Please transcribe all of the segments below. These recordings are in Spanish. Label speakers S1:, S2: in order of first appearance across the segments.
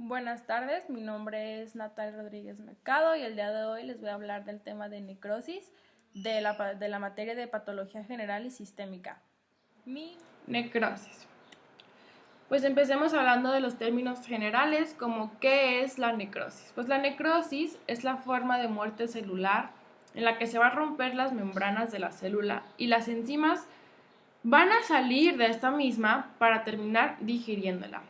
S1: Buenas tardes, mi nombre es Natal Rodríguez Mercado y el día de hoy les voy a hablar del tema de necrosis de la materia de patología general y sistémica. Necrosis. Pues empecemos hablando de los términos generales como ¿qué es la necrosis? Pues la necrosis es la forma de muerte celular en la que se van a romper las membranas de la célula y las enzimas van a salir de esta misma para terminar digiriéndola.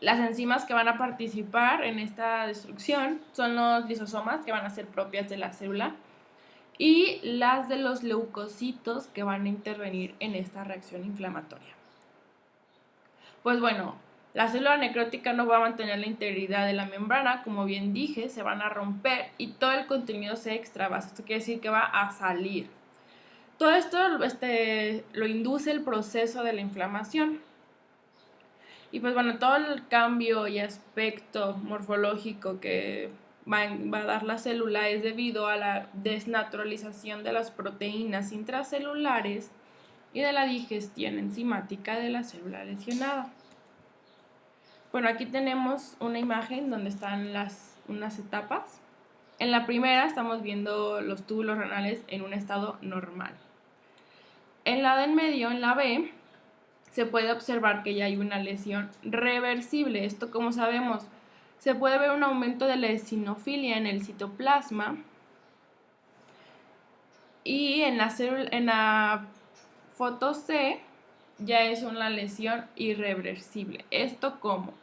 S1: Las enzimas que van a participar en esta destrucción son los lisosomas, que van a ser propias de la célula, y las de los leucocitos, que van a intervenir en esta reacción inflamatoria. Pues bueno, la célula necrótica no va a mantener la integridad de la membrana, como bien dije, se van a romper y todo el contenido se extravasa. Esto quiere decir que va a salir. Todo esto lo induce el proceso de la inflamación. Y pues bueno, todo el cambio y aspecto morfológico que va a dar la célula es debido a la desnaturalización de las proteínas intracelulares y de la digestión enzimática de la célula lesionada. Bueno, aquí tenemos una imagen donde están unas etapas. En la primera estamos viendo los túbulos renales en un estado normal. En la de en medio, en la B, se puede observar que ya hay una lesión reversible. Esto, como sabemos, se puede ver un aumento de la eosinofilia en el citoplasma y en la foto C ya es una lesión irreversible. ¿Esto cómo?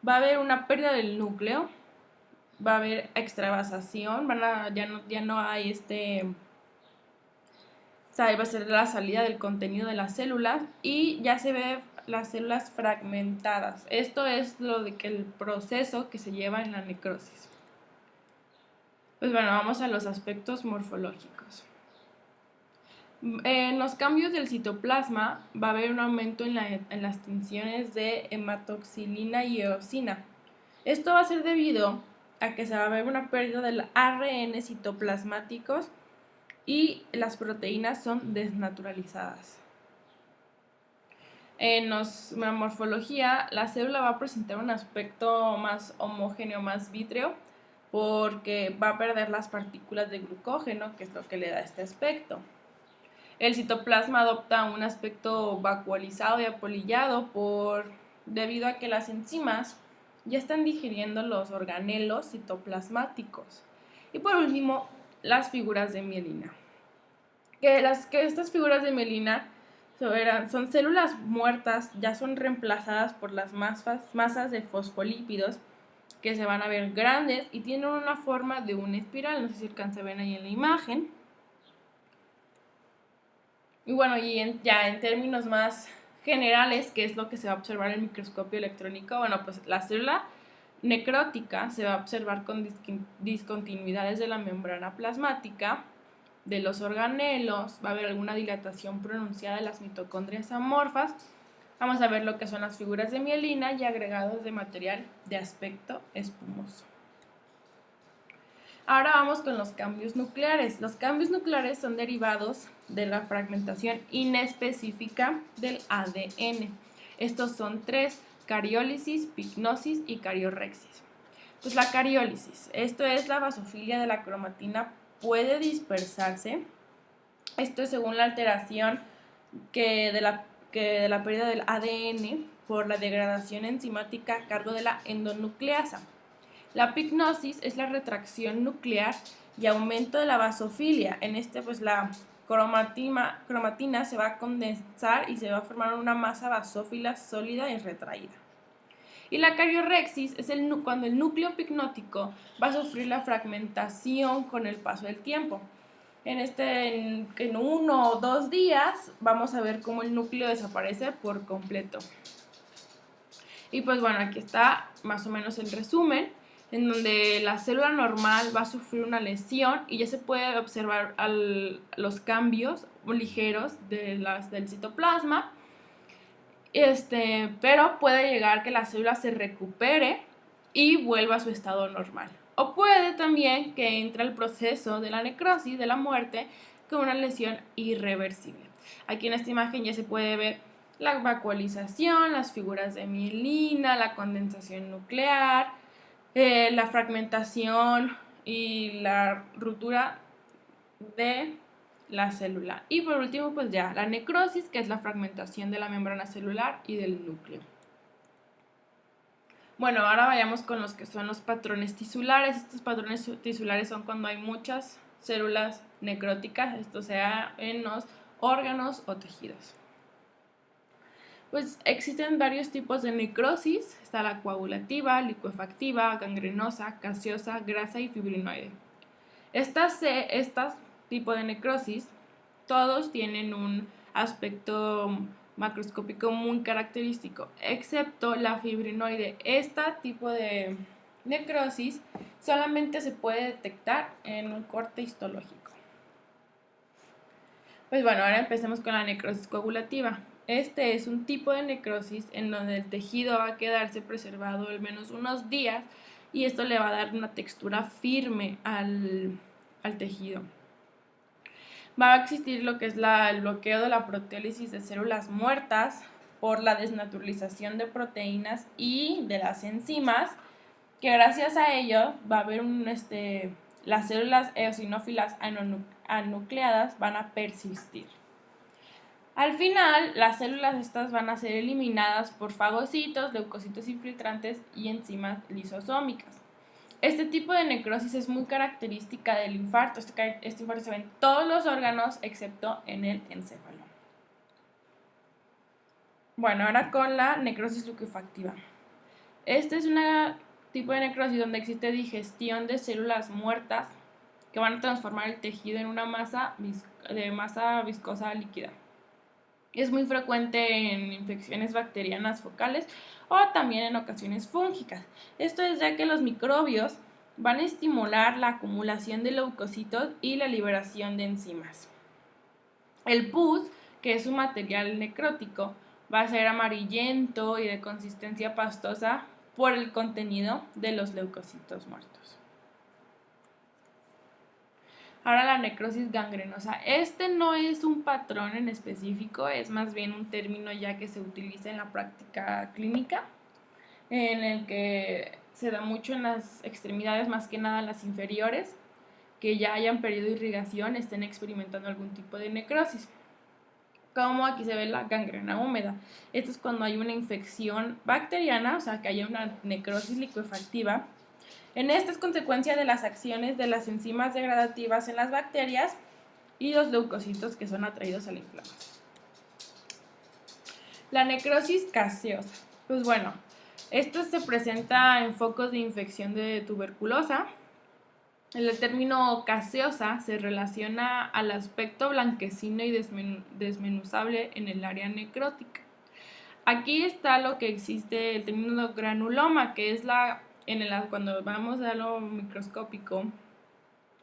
S1: Va a haber una pérdida del núcleo, va a haber extravasación, ya no hay va a ser la salida del contenido de las células y ya se ve las células fragmentadas. Esto es el proceso que se lleva en la necrosis. Pues bueno, vamos a los aspectos morfológicos. En los cambios del citoplasma va a haber un aumento en las tensiones de hematoxilina y eosina. Esto va a ser debido a que se va a ver una pérdida del ARN citoplasmáticos y las proteínas son desnaturalizadas. En la morfología, la célula va a presentar un aspecto más homogéneo, más vítreo, porque va a perder las partículas de glucógeno, que es lo que le da este aspecto. El citoplasma adopta un aspecto vacuolizado y apolillado debido a que las enzimas ya están digiriendo los organelos citoplasmáticos. Y por último, las figuras de mielina. Estas figuras de mielina son células muertas, ya son reemplazadas por las masas de fosfolípidos que se van a ver grandes y tienen una forma de una espiral, no sé si alcanza a ver ahí en la imagen. Y bueno, ya en términos más generales, ¿qué es lo que se va a observar en el microscopio electrónico? Bueno, pues la célula necrótica se va a observar con discontinuidades de la membrana plasmática, de los organelos, va a haber alguna dilatación pronunciada de las mitocondrias amorfas. Vamos a ver lo que son las figuras de mielina y agregados de material de aspecto espumoso. Ahora vamos con los cambios nucleares. Los cambios nucleares son derivados de la fragmentación inespecífica del ADN. Estos son tres: cariólisis, pignosis y cariorexis. Pues la cariólisis, esto es la basofilia de la cromatina, puede dispersarse. Esto es según la alteración de la pérdida del ADN por la degradación enzimática a cargo de la endonucleasa. La pignosis es la retracción nuclear y aumento de la basofilia. En pues la cromatina se va a condensar y se va a formar una masa basófila sólida y retraída. Y la cariorexis es cuando el núcleo pignótico va a sufrir la fragmentación con el paso del tiempo. En 1 o 2 días vamos a ver cómo el núcleo desaparece por completo. Y pues bueno, aquí está más o menos el resumen, en donde la célula normal va a sufrir una lesión y ya se puede observar los cambios ligeros del citoplasma. Pero puede llegar que la célula se recupere y vuelva a su estado normal. O puede también que entre el proceso de la necrosis, de la muerte, con una lesión irreversible. Aquí en esta imagen ya se puede ver la vacuolización, las figuras de mielina, la condensación nuclear, la fragmentación y la ruptura de la célula. Y por último, pues ya la necrosis, que es la fragmentación de la membrana celular y del núcleo. Bueno, ahora vayamos con los que son los patrones tisulares. Estos patrones tisulares son cuando hay muchas células necróticas, esto sea en los órganos o tejidos. Pues existen varios tipos de necrosis. Está la coagulativa, licuefactiva, gangrenosa, gaseosa, grasa y fibrinoide. Estas tipos de necrosis, todos tienen un aspecto macroscópico muy característico, excepto la fibrinoide. Este tipo de necrosis solamente se puede detectar en un corte histológico. Pues bueno, ahora empecemos con la necrosis coagulativa. Este es un tipo de necrosis en donde el tejido va a quedarse preservado al menos unos días y esto le va a dar una textura firme al tejido. Va a existir lo que es el bloqueo de la proteólisis de células muertas por la desnaturalización de proteínas y de las enzimas, que gracias a ello va a haber las células eosinófilas anucleadas van a persistir. Al final, las células estas van a ser eliminadas por fagocitos, leucocitos infiltrantes y enzimas lisosómicas. Este tipo de necrosis es muy característica del infarto. Este infarto se ve en todos los órganos excepto en el encéfalo. Bueno, ahora con la necrosis licuefactiva. Este es un tipo de necrosis donde existe digestión de células muertas que van a transformar el tejido en una masa viscosa líquida. Es muy frecuente en infecciones bacterianas focales o también en ocasiones fúngicas. Esto es ya que los microbios van a estimular la acumulación de leucocitos y la liberación de enzimas. El pus, que es un material necrótico, va a ser amarillento y de consistencia pastosa por el contenido de los leucocitos muertos. Ahora la necrosis gangrenosa. Este no es un patrón en específico, es más bien un término ya que se utiliza en la práctica clínica, en el que se da mucho en las extremidades, más que nada en las inferiores, que ya hayan perdido irrigación, estén experimentando algún tipo de necrosis. Como aquí se ve la gangrena húmeda. Esto es cuando hay una infección bacteriana, o sea que haya una necrosis licuefactiva. En esta es consecuencia de las acciones de las enzimas degradativas en las bacterias y los leucocitos que son atraídos a la inflamación. La necrosis gaseosa. Pues bueno, esto se presenta en focos de infección de tuberculosa. El término gaseosa se relaciona al aspecto blanquecino y desmenuzable en el área necrótica. Aquí está lo que existe, el término granuloma, que es cuando vamos a lo microscópico,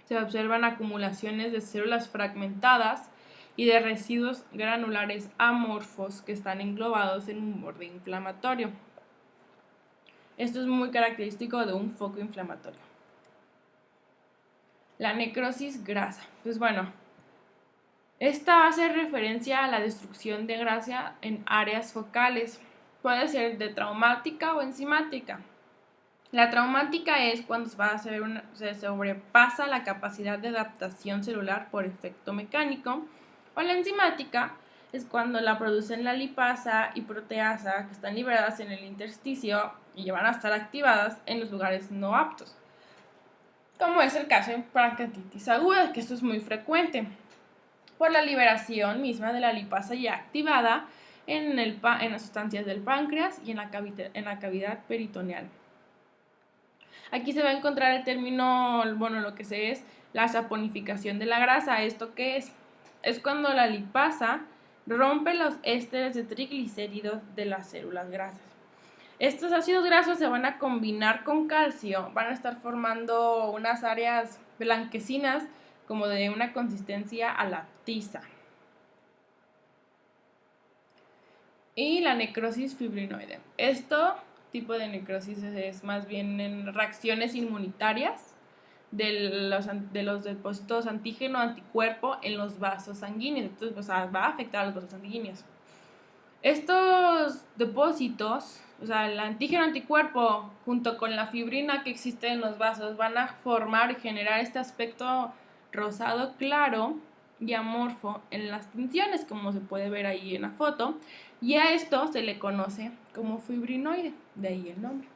S1: se observan acumulaciones de células fragmentadas y de residuos granulares amorfos que están englobados en un borde inflamatorio. Esto es muy característico de un foco inflamatorio. La necrosis grasa. Pues bueno, esta hace referencia a la destrucción de grasa en áreas focales. Puede ser de traumática o enzimática. La traumática es cuando se sobrepasa la capacidad de adaptación celular por efecto mecánico, o la enzimática es cuando la producen la lipasa y proteasa que están liberadas en el intersticio y van a estar activadas en los lugares no aptos, como es el caso en pancreatitis aguda, que esto es muy frecuente por la liberación misma de la lipasa ya activada en las sustancias del páncreas y en la cavidad peritoneal. Aquí se va a encontrar el término, lo que es la saponificación de la grasa. ¿Esto qué es? Es cuando la lipasa rompe los ésteres de triglicéridos de las células grasas. Estos ácidos grasos se van a combinar con calcio, van a estar formando unas áreas blanquecinas como de una consistencia a la tiza. Y la necrosis fibrinoide. Esto tipo de necrosis es más bien en reacciones inmunitarias de los depósitos antígeno-anticuerpo en los vasos sanguíneos. Entonces, va a afectar a los vasos sanguíneos. Estos depósitos, o sea, el antígeno anticuerpo junto con la fibrina que existe en los vasos van a formar y generar este aspecto rosado claro y amorfo en las tinciones, como se puede ver ahí en la foto, y a esto se le conoce como fibrinoide, de ahí el nombre.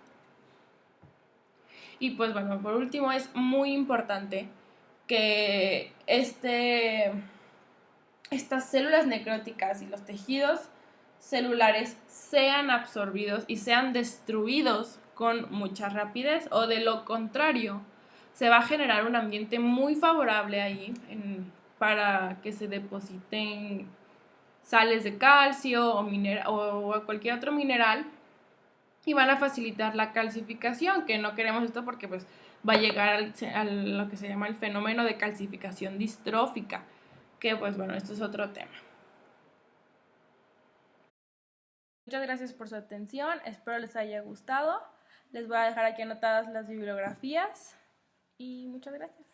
S1: Y pues bueno, por último es muy importante que estas células necróticas y los tejidos celulares sean absorbidos y sean destruidos con mucha rapidez, o de lo contrario se va a generar un ambiente muy favorable ahí para que se depositen sales de calcio o cualquier otro mineral, y van a facilitar la calcificación, que no queremos esto porque pues va a llegar a lo que se llama el fenómeno de calcificación distrófica, que pues bueno, esto es otro tema. Muchas gracias por su atención, espero les haya gustado. Les voy a dejar aquí anotadas las bibliografías y muchas gracias.